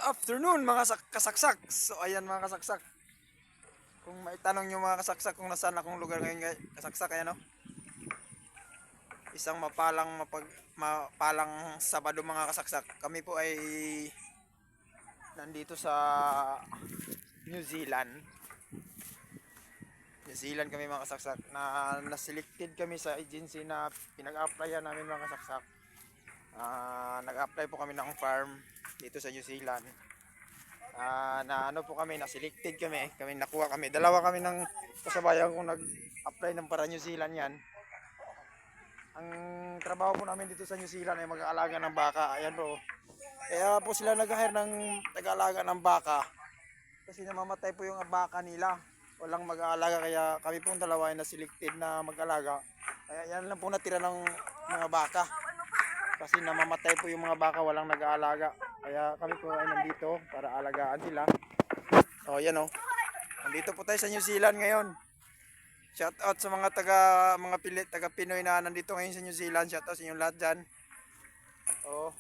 Afternoon mga kasaksak. So ayan mga kasaksak. Kung may tanong nyo mga kasaksak kung nasaan akong lugar ngayon kasaksak, ayan o. Isang mapalang Sabado mga kasaksak. Kami po ay nandito sa New Zealand. New Zealand kami mga kasaksak. Na-selected kami sa agency na pinag-applyan namin mga kasaksak. Nag-apply po kami ng farm dito sa New Zealand. Na ano po kami, na-selected kami nakuha kami. Dalawa kami ng kasabayan kong nag-apply ng para New Zealand yan. Ang trabaho po namin dito sa New Zealand ay mag-aalaga ng baka. Ayan po. Kaya po sila nag-hire ng taga-alaga ng baka. Kasi namamatay po yung baka nila. Walang mag-aalaga, kaya kami pong dalawa ay na-selected na mag-alaga. Kaya yan lang po natira ng mga baka. Kasi namamatay po yung mga baka, walang nag-aalaga. Kaya kami po ay nandito para alagaan sila. O yan o. Nandito po tayo sa New Zealand ngayon. Shout out sa mga taga Pinoy na nandito ngayon sa New Zealand. Shout out sa inyong lahat dyan. O,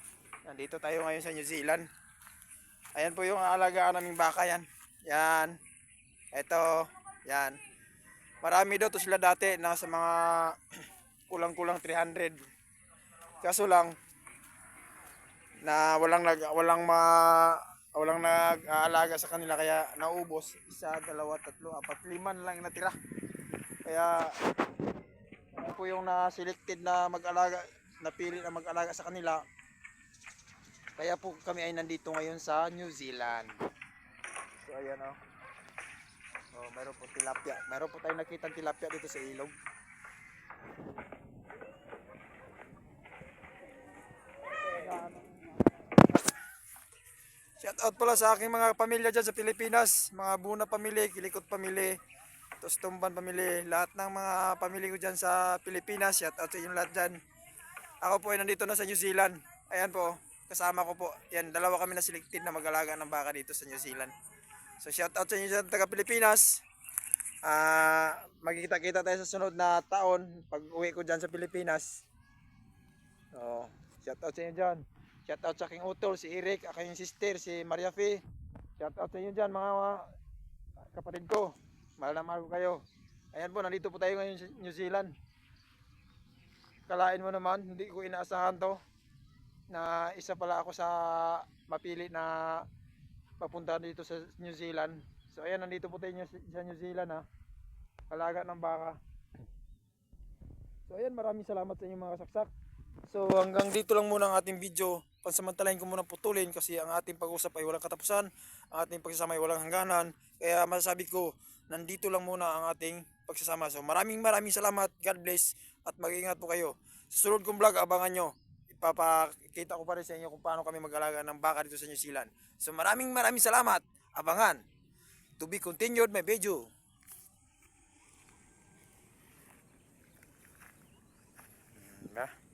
nandito tayo ngayon sa New Zealand. Ayan po yung aalagaan naming baka yan. Yan. Ito. Yan. Marami daw to sila dati. Nasa mga kulang-kulang 300. Kaso lang na walang nag-aalaga sa kanila kaya naubos. 1, 2, 3, 4, 5 lang natira. Kaya ano po yung na-selected na mag-alaga, napili na mag-alaga sa kanila. Kaya po kami ay nandito ngayon sa New Zealand. So ayan o. Oh, mayroon po tilapia. Mayroon po tayong nakitang tilapia dito sa ilog. Shout out pala sa aking mga pamilya dyan sa Pilipinas. Mga Buna pamilya, Kilikot pamilya, Tumban pamilya. Lahat ng mga pamilya ko dyan sa Pilipinas. Shout out sa inyong lahat dyan. Ako po ay nandito na sa New Zealand. Ayan po, kasama ko po. Yan, dalawa kami na selected na mag-alaga ng baka dito sa New Zealand. So shout out sa inyo dyan taga Pilipinas. Magkikita-kita tayo sa sunod na taon pag uwi ko dyan sa Pilipinas. So, shout out sa inyo dyan. Shout out sa aking utol, si Eric, aking sister, si Maria Fee. Shout out sa inyo dyan mga kapatid ko. Mahal na mahal ko kayo. Ayan po, nandito po tayo ngayon sa New Zealand. Kalain mo naman, hindi ko inaasahan to. Na isa pala ako sa mapili na papunta dito sa New Zealand. So ayan, nandito po tayo sa New Zealand ha. Alaga ng baka. So ayan, maraming salamat sa inyo mga kasaksak. So hanggang dito lang muna ang ating video. Pansamantalahin ko muna putulin kasi ang ating pag-usap ay walang katapusan. Ang ating pagsasama ay walang hangganan. Kaya masasabi ko, nandito lang muna ang ating pagsasama. So maraming salamat. God bless at mag-ingat po kayo. Sa sunod kong vlog, abangan nyo. Ipapakita ko pa rin sa inyo kung paano kami mag-alaga ng baka dito sa New Zealand. So maraming salamat. Abangan. To be continued my video.